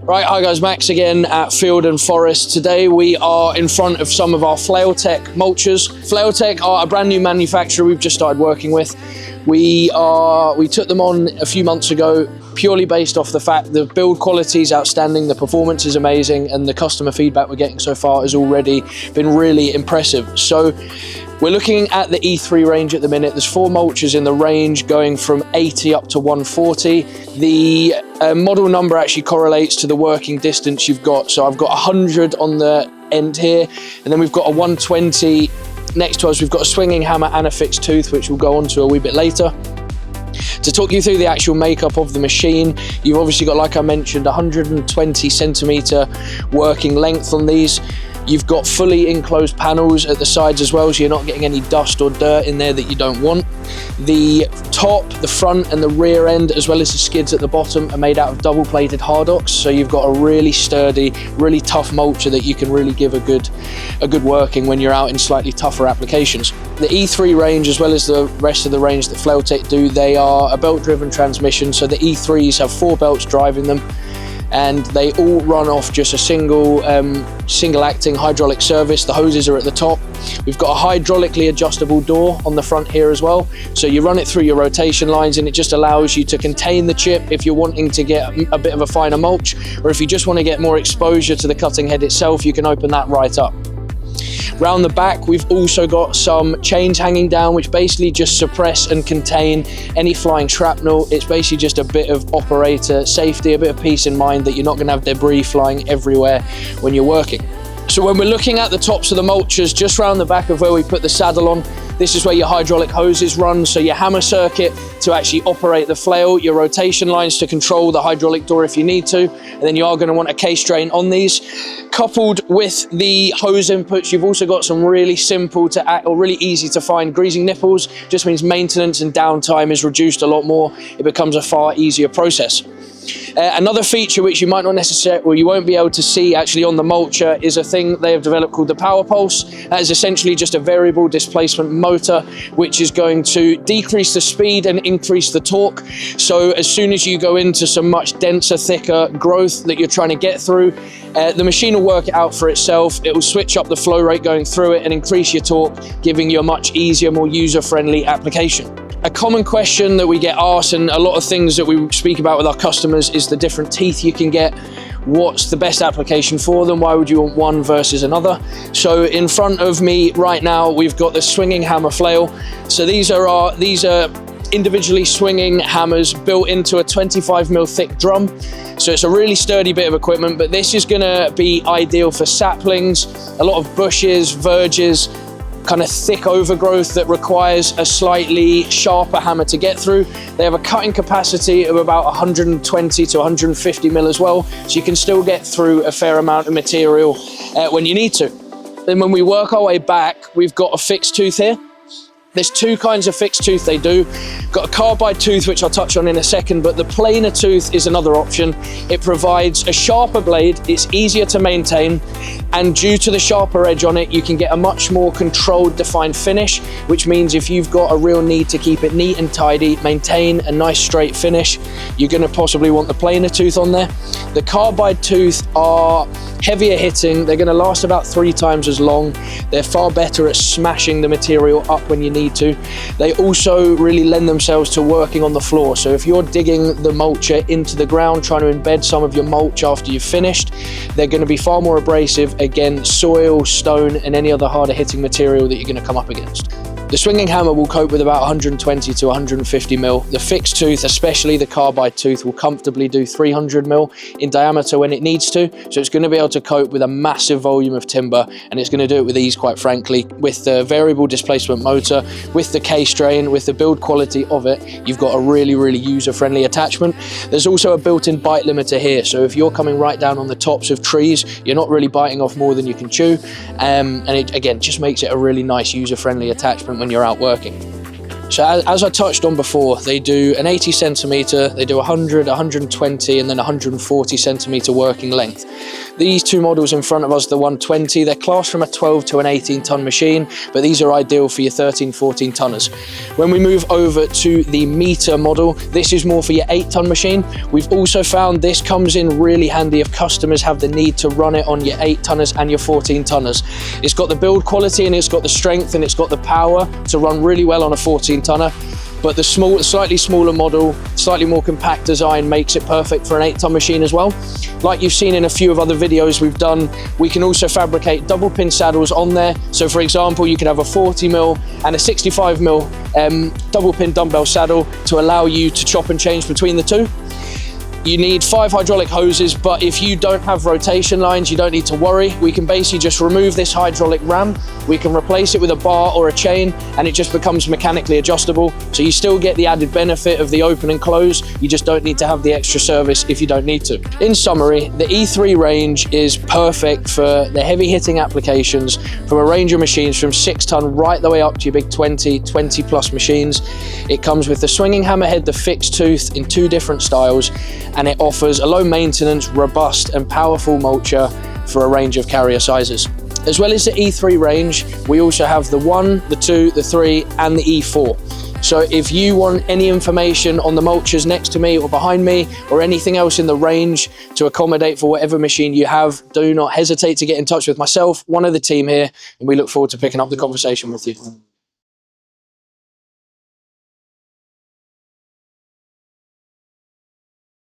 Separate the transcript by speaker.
Speaker 1: Right, hi guys, Max again at Field and Forest. Today we are in front of some of our Flailtec Mulchers. Flailtec are a brand new manufacturer we've just started working with. We took them on a few months ago purely based off the fact the build quality is outstanding, the performance is amazing, and the customer feedback we're getting so far has already been really impressive. So we're looking at the E3 range at the minute. There's 4 mulchers in the range going from 80 up to 140. The model number actually correlates to the working distance you've got. So I've got 100 on the end here, and then we've got a 120 next to us. We've got a swinging hammer and a fixed tooth, which we'll go on to a wee bit later. To talk you through the actual makeup of the machine, you've obviously got, like I mentioned, 120 centimeter working length on these. You've got fully enclosed panels at the sides as well, so you're not getting any dust or dirt in there that you don't want. The top, the front and the rear end, as well as the skids at the bottom, are made out of double plated Hardox, so you've got a really sturdy, really tough mulcher that you can really give a good working when you're out in slightly tougher applications. The E3 range, as well as the rest of the range that Flailtec do, they are a belt driven transmission, so the E3s have 4 belts driving them, and they all run off just a single acting hydraulic service. The hoses are at the top. We've got a hydraulically adjustable door on the front here as well, so you run it through your rotation lines and it just allows you to contain the chip if you're wanting to get a bit of a finer mulch, or if you just want to get more exposure to the cutting head itself, you can open that right up. Round the back, we've also got some chains hanging down, which basically just suppress and contain any flying shrapnel. It's basically just a bit of operator safety, a bit of peace in mind that you're not going to have debris flying everywhere when you're working. So when we're looking at the tops of the mulchers, just round the back of where we put the saddle on, this is where your hydraulic hoses run, so your hammer circuit to actually operate the flail, your rotation lines to control the hydraulic door if you need to, and then you are going to want a case drain on these. Coupled with the hose inputs, you've also got some really simple to act, or really easy to find greasing nipples. Just means maintenance and downtime is reduced a lot more. It becomes a far easier process. Another feature which you might not necessarily, or you won't be able to see actually on the mulcher, is a thing they have developed called the Power Pulse. That is essentially just a variable displacement motor which is going to decrease the speed and increase the torque. So as soon as you go into some much denser, thicker growth that you're trying to get through, the machine will work it out for itself. It will switch up the flow rate going through it and increase your torque, giving you a much easier, more user-friendly application. A common question that we get asked, and a lot of things that we speak about with our customers, is the different teeth you can get. What's the best application for them? Why would you want one versus another? So in front of me right now, we've got the swinging hammer flail. So these are individually swinging hammers built into a 25mm thick drum. So it's a really sturdy bit of equipment, but this is gonna be ideal for saplings, a lot of bushes, verges, kind of thick overgrowth that requires a slightly sharper hammer to get through. They have a cutting capacity of about 120 to 150 mil as well, so you can still get through a fair amount of material when you need to. Then when we work our way back, we've got a fixed tooth here. There's 2 kinds of fixed tooth they do. Got a carbide tooth, which I'll touch on in a second, but the planer tooth is another option. It provides a sharper blade, it's easier to maintain, and due to the sharper edge on it, you can get a much more controlled, defined finish, which means if you've got a real need to keep it neat and tidy, maintain a nice straight finish, you're gonna possibly want the planer tooth on there. The carbide tooth are heavier hitting, they're gonna last about 3 times as long. They're far better at smashing the material up when you need to. They also really lend themselves to working on the floor. So if you're digging the mulcher into the ground, trying to embed some of your mulch after you've finished, they're going to be far more abrasive against soil, stone, and any other harder hitting material that you're going to come up against. The swinging hammer will cope with about 120 to 150 mil. The fixed tooth, especially the carbide tooth, will comfortably do 300 mil in diameter when it needs to. So it's going to be able to cope with a massive volume of timber, and it's going to do it with ease, quite frankly. With the variable displacement motor, with the case drain, with the build quality of it, you've got a really, really user-friendly attachment. There's also a built-in bite limiter here. So if you're coming right down on the tops of trees, you're not really biting off more than you can chew. And it, again, just makes it a really nice user-friendly attachment when you're out working. So as I touched on before, they do an 80 centimeter, they do 100, 120, and then 140 centimeter working length. These two models in front of us, the 120, they're classed from a 12 to an 18 ton machine, but these are ideal for your 13, 14 tonners. When we move over to the meter model, this is more for your 8 ton machine. We've also found this comes in really handy if customers have the need to run it on your 8 tonners and your 14 tonners. It's got the build quality and it's got the strength and it's got the power to run really well on a 14 tonner. But the slightly smaller model, slightly more compact design makes it perfect for an 8 ton machine as well. Like you've seen in a few of other videos we've done, we can also fabricate double pin saddles on there. So for example, you can have a 40mm and a 65mm double pin dumbbell saddle to allow you to chop and change between the two. You need 5 hydraulic hoses, but if you don't have rotation lines, you don't need to worry. We can basically just remove this hydraulic ram. We can replace it with a bar or a chain, and it just becomes mechanically adjustable. So you still get the added benefit of the open and close. You just don't need to have the extra service if you don't need to. In summary, the E3 range is perfect for the heavy hitting applications from a range of machines from 6 ton right the way up to your big 20 plus machines. It comes with the swinging hammerhead, the fixed tooth in 2 different styles, and it offers a low maintenance, robust and powerful mulcher for a range of carrier sizes. As well as the E3 range, we also have the 1, the 2, the 3 and the E4. So if you want any information on the mulchers next to me or behind me or anything else in the range to accommodate for whatever machine you have, do not hesitate to get in touch with myself, one of the team here, and we look forward to picking up the conversation with you.